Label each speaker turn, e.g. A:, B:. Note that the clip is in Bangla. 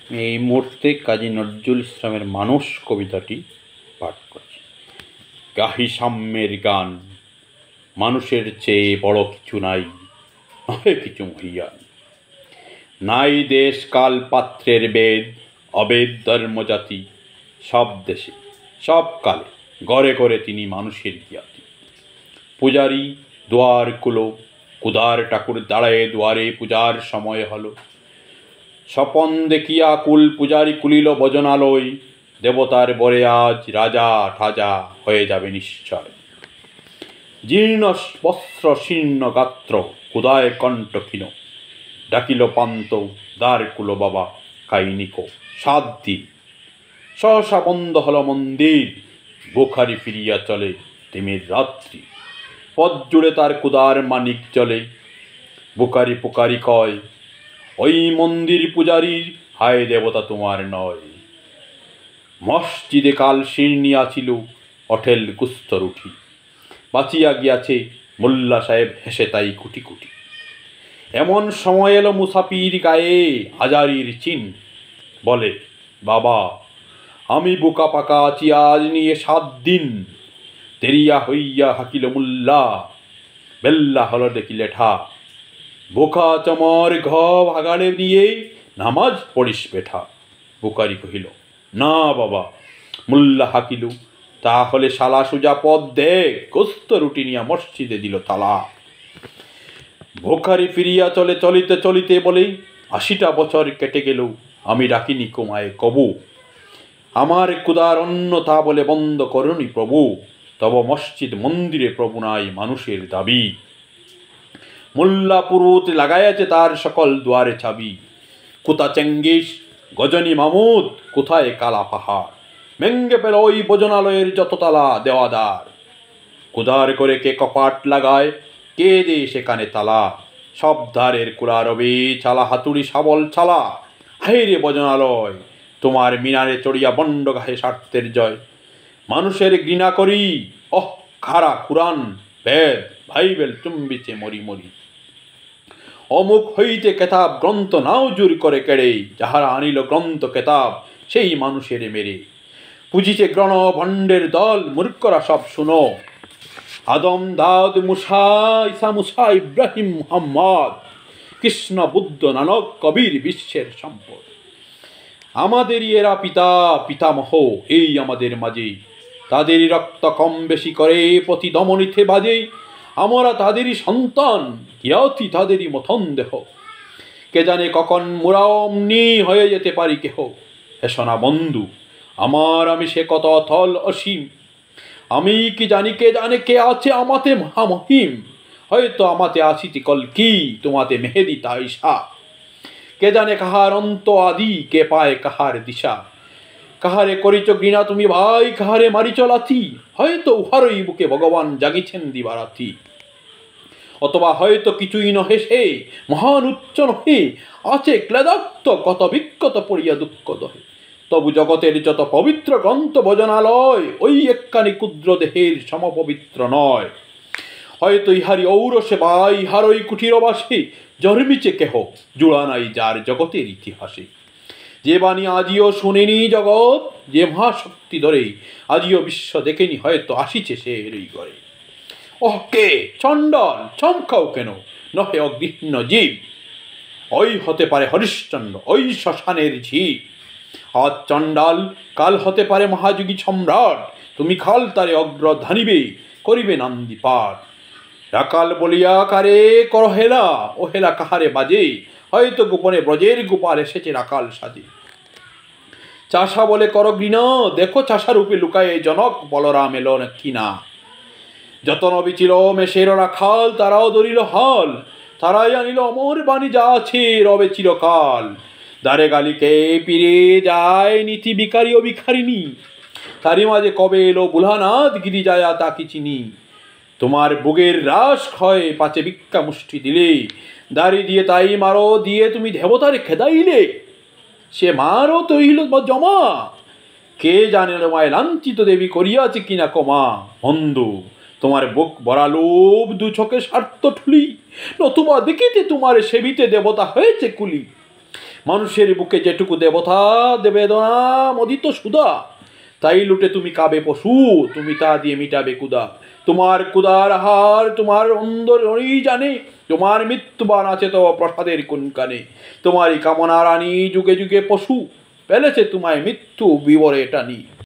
A: এই মুহূর্তে কাজী নজরুল ইসলামের মানুষ কবিতাটি পাঠ করছি। গাহি সাম্যের গান, মানুষের চেয়ে বড় কিছু নাই, নহে কিছু মহিয়ান। নাই দেশ কাল পাত্রের বেদ, অবেদ ধর্মজাতি, সব দেশে সব কালে গড়ে গড়ে তিনি মানুষের জ্ঞাতি। পূজারি দুয়ার কুলো, কুদার ঠাকুর দাঁড়ায়ে দুয়ারে পূজার সময় হলো। স্বপন দেখিয়া কুল পূজারি কুলিল ভজনালয়, দেবতার বরে আজ রাজা ঠাজা হয়ে যাবে নিশ্চয়। জীর্ণ বস্ত্র শীর্ণ গাত্র, কুদায় কণ্ঠ ক্ষীণ, ডাকিল পান্ত দ্বার কুলো বাবা কাইনিকো 7 দিন। সহসা বন্ধ হল মন্দির, বুখারি ফিরিয়া চলে তিমির রাত্রি। পথ জুড়ে তার কুদার মানিক চলে, বুখারি পুকারি কয়, ওই মন্দির পূজারীর হায় দেবতা তোমার নয়। মসজিদে কাল শিরনিয়াছিল অঠেল কুস্তর উঠি, বাঁচিয়া গিয়াছে মোল্লা সাহেব হেসে তাই কুটি কুটি। এমন সময় এলো মুসাফির গায়ে হাজারির চিন, বলে বাবা আমি বুকা পাকা আছি আজ নিয়ে 7 দিন। তেরিয়া হইয়া হাকিল মোল্লা, বেল্লা হলো দেখি লেঠা, বোকা চমর ঘ ভাগাড়ে নিয়ে নামাজ পড়িস বেঠা। বুকারি কহিল না বাবা। মোল্লা হাকিল তাহলে শালা সুজা পথ দেখ, গোস্ত রুটি নিয়া মসজিদে দিল তালা। বুখারি ফিরিয়া চলে চলিতে চলিতে বলে 80টা বছর কেটে গেল, আমি ডাকিনি কোমায় কবু। আমার কুদার অন্য তা বলে বন্ধ করুনি প্রভু, তব মসজিদ মন্দিরে প্রভু নাই মানুষের দাবি। মোল্লা পুরুত লাগাইয়াছে তার সকল দুয়ারে চাবি। কোথা চেঙ্গিস গজনী মামুদ, কোথায় কালা পাহাড়, ভেঙ্গে পেল ওই ভোজনালয়ের যত তালা দেওয়াদার। কুদার করে কে কপাট লাগায়, কে দে সেখানে তালা, সব দ্বারের কুড়া রবে চালা হাতুড়ি শাবল চালা। হাইরে ভোজনালয়, তোমার মিনারে চড়িয়া বন্ড গাহে স্বার্থের জয়। মানুষের ঘৃণা করি, অহ খারা কুরআন বেদ, ভাইবেল চুম্বিছে মরি মরি। অমুক হইতে কেতাব গ্রন্থ নাও জোর করে কেড়ে, যাহারা আনিল গ্রন্থ কেতাব সেই মানুষের মেরে। পুজিছে গ্রণ ভণ্ডের দল, মূর্খরা সব শুনো, আদম দাউদ মুসা ঈসা মুসা ইব্রাহিম মুহাম্মদ, কৃষ্ণ বুদ্ধ নানক কবির বিশ্বের সম্পদ। আমাদেরই এরা পিতা পিতামহ এই আমাদের মাঝে, তাদেরই রক্ত কম বেশি করে প্রতি দমনিতে বাজে। আমরা তাদেরই সন্তান, জ্ঞাতি তাদেরই মথন দেহ, কে জানে কখন মোরা অমনি হয়ে যেতে পারি কেহ। হেসনা বন্ধু আমার আমি সে কত অথল অসীম, আমি কি জানি কে জানে কে আছে আমাতে মহামহিম। হয়তো আমাতে আছিতি কলকি, তোমাতে মেহেদি তাইসা। কে জানে কাহার অন্ত আদি, কে পায় কাহার দিশা। কাহারে করিচ ঘৃণা তুমি ভাই, কাহারে মারিচ লাথি, হয়তো উহারই বুকে ভগবান জাগিছেন দিবারাতি। অথবা হয়তো কিছুই নহে সে, মহান উচ্চ নহে, আছে ক্লেদাক্ত কত বিক্ষত পড়িয়া দুঃখ দহে। তবু জগতের যত পবিত্র গ্রন্থ ভজনালয়, ওই একখানি ক্ষুদ্র দেহের সমপবিত্র নয়। হয়তো ইহারি ঔরসে বা ইহারই কুঠিরবাসে জন্মিছে কেহ, জোড়া নাই যার জগতের ইতিহাসে। যে বাণী আজিও শুনেনি জগৎ, যে মহাশক্তি ধরে আজিও বিশ্ব দেখেনি, হয়তো আসিছে সে এরই ঘরে। ওহ কে চণ্ডাল, চমকাও কেন, নহে অগৃহীণ জীব, ওই হতে পারে হরিশ্চন্দ্র, ওই শ্মশানের ঝিপ। আজ চণ্ডাল, কাল হতে পারে মহাযোগী সম্রাট, তুমি খাল তারে অগ্র ধানিবে, করিবে নান্দি পাঠ। রাকাল বলিয়া কারে কর হেলা, ও হেলা কাহারে বাজে, হয়তো গোপনে ব্রজের গোপাল এসেছে রাকাল সাজে। চাষা বলে কর ঘৃণা, দেখো চাষা রূপে লুকায়ে জনক বলরাম এলো কিনা। যত নবী ছিল মেষের রাখাল, তারাও ধরিল হাল, তারাই আনিল অমর বাণী যা আছে রবে চিরকাল। দ্বারে গালিকে পিরে যায় নীতি বিকারী ও ভিখারিণী, তারই মাঝে কবে এলো বুলানাথ গিরিজায়া তাকি চিনি। তোমার বুগের রাস ক্ষয় পাচে ভিক্ষা মুষ্টি দিলে, দাড়ি দিয়ে তাই মারো দিয়ে তুমি দেবতারে খেদাইলে। সে মারও তো হইল জমা, কে জানে তোমায় লাঞ্ছিত দেবী করিয়াছে কিনা কমা। বন্ধু তোমার বুক ভরা লোভ, দু চোখে স্বার্থ ঠুলি, নতুবা দেখিতে তোমার সেবিতে দেবতা হয়েছে কুলি। মানুষের বুকে যেটুকু দেবতা দেবেদনা মদিত সুধা, তাই লুটে তুমি কাবে পশু, তুমি তা দিয়ে মিটাবে কুদা। তোমার কুদার হার তোমার অন্দরই জানে, তোমার মৃত্যুবান আছে তো প্রসাদের কোনখানে। তোমারই কামনা রানী যুগে যুগে পশু, পেলেছে তোমায় মৃত্যু বিবরে টানি।